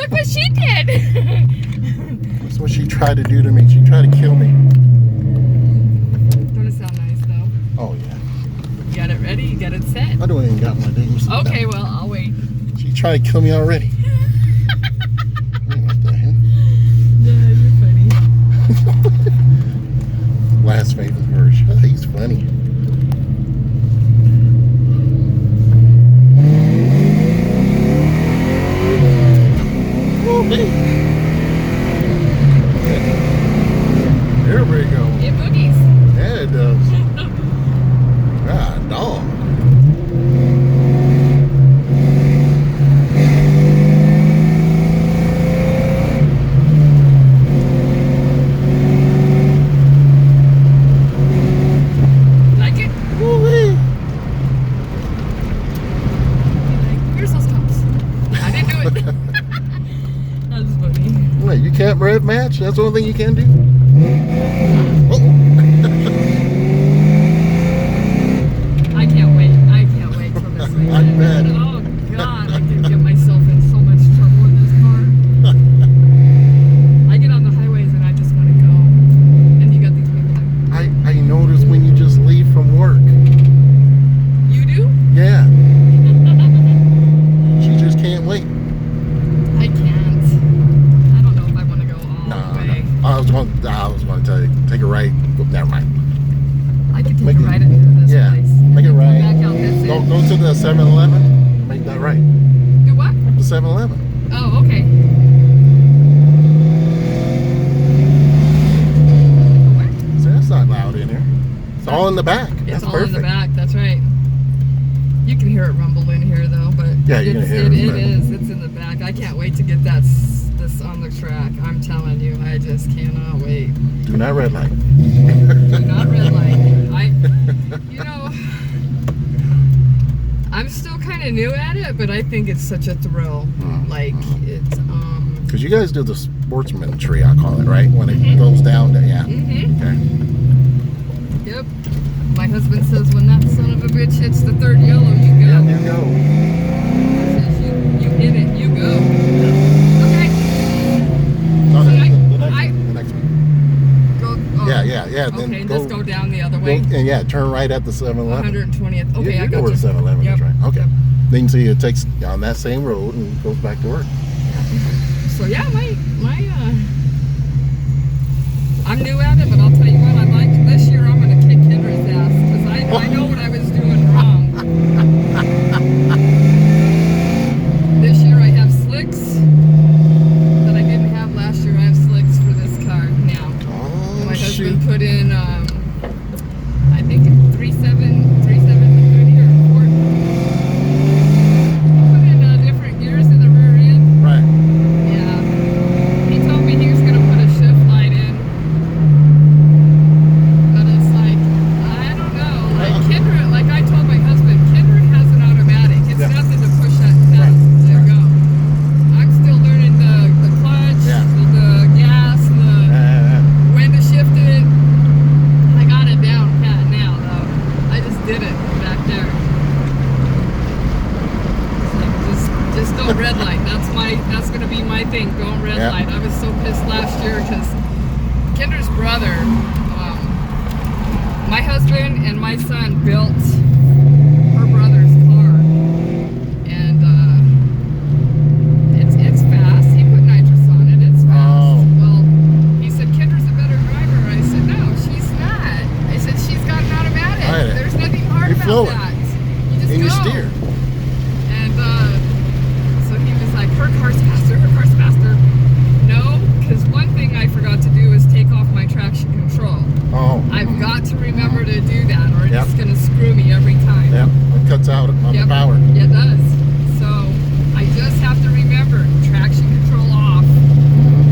look what she did. That's what she tried to do to me. She tried to kill me. Don't it sound nice though? Oh yeah. You got it ready? You got it set? I don't even got my names. Okay, well, I'll wait. She tried to kill me already. What the hell? Yeah, you're funny. Last favorite verse. Oh, he's funny. There we go. It boogies. Yeah, it does. God, dog. Like it? Woo-wee. Here's those cups. I didn't do it. That's funny. Wait, you can't red match? That's the only thing you can do? I can't wait. I can't wait till this thing. I bet. Oh God, I can get myself in so much trouble in this car. I get on the highways and I just want to go. And you got these people like, I notice when you just leave from work. you do? Yeah. She just can't wait. I can't. I don't know if I want to go all the way. No. I was going to tell you, take a right. Never mind. I could take Make a it- right into this yeah, place. make it Come right. back out this Go end. to the 7-Eleven. Make that right. Do what? The 7-Eleven. Oh, okay. Where? So that's not loud in here. It's all in the back. It's That's all perfect. in the back. That's right. You can hear it rumble in here though, but Yeah, you can hear it, it but- is. It's in the back. I can't wait to get this on the track. I'm telling you, I just cannot wait. Do not red light. Do not red light. You know, I'm still kind of new at it, but I think it's such a thrill. Like it's Because you guys do the sportsman tree, I call it, right? When it goes down to, yeah. Okay. Yep. My husband says when that son of a bitch hits the third yellow, you go. Yeah, you go. He says you hit it, you go. Okay. No, See, the next one. Go. Oh. Yeah. Then Okay, just go down the other way. And yeah, turn right at the 7-Eleven. 120th. Okay, you I know got where you. the 7-Eleven Yep. is, right? Okay. Yep. Then you see it takes on that same road and goes back to work. So yeah, I'm new at it, but I'll tell you what, I like this year. I'm gonna kick Kendra's ass because I know what I was doing wrong. This year I have slicks that I didn't have last year. I have slicks for this car now. Oh, My shoot. husband put in, I think 370 or 4. He put in different gears in the rear end. Right. Yeah. He told me he was going to put a shift light in. But it's like, I don't know. Like Kendra, like I told my husband, Kendra has an automatic. It's Yeah. nothing to push that pedal to go. I'm still learning the clutch, Yeah. the gas, when to shift it. I got it down pat now though. I just did it back there. It's like, just don't red light. That's gonna be my thing. Don't red Yeah. light. I was so pissed last year because Kendra's brother, my husband and my son built her brother's car, and it's fast. He put nitrous on it. It's fast. Oh. Well, he said Kendra's a better driver. I said no, she's not. I said she's got an automatic. Right. There's nothing hard You about flow it. that. You just And you go. steer. And so he was like, her car's faster, her car's faster. No, because one thing I forgot to do is take off my traction control. Oh. I've got to remember to do that or Yep. it's going to screw me every time. Yep. It cuts out on the Yep. power. It does. So I just have to remember traction control off.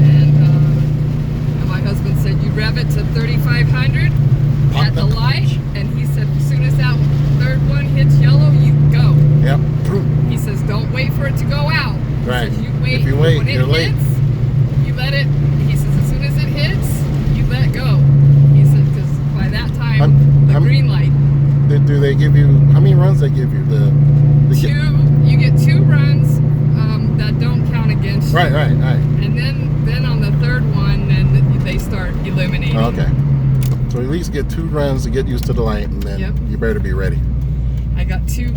And my husband said, you rev it to 3,500 Pop at the that light. clutch. And he said, as soon as that third one hits yellow, you go. Yep. He says, don't wait for it to go out. He Right. says, you wait. If you wait, when it you're late. hits, you let it. He says, as soon as it hits, you let go. He said, because by that time, the green light. Do they give you, how many runs they give you? You get 2 runs that don't count against Right. And then on the third one, then they start eliminating. Okay. So at least get 2 runs to get used to the light, and then you better be ready. I got two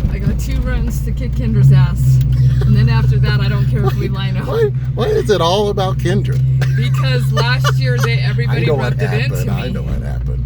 runs to kick Kendra's ass, and then after that, I don't care if we line up. Why is it all about Kendra? Because last year everybody rubbed it into me. I know what happened.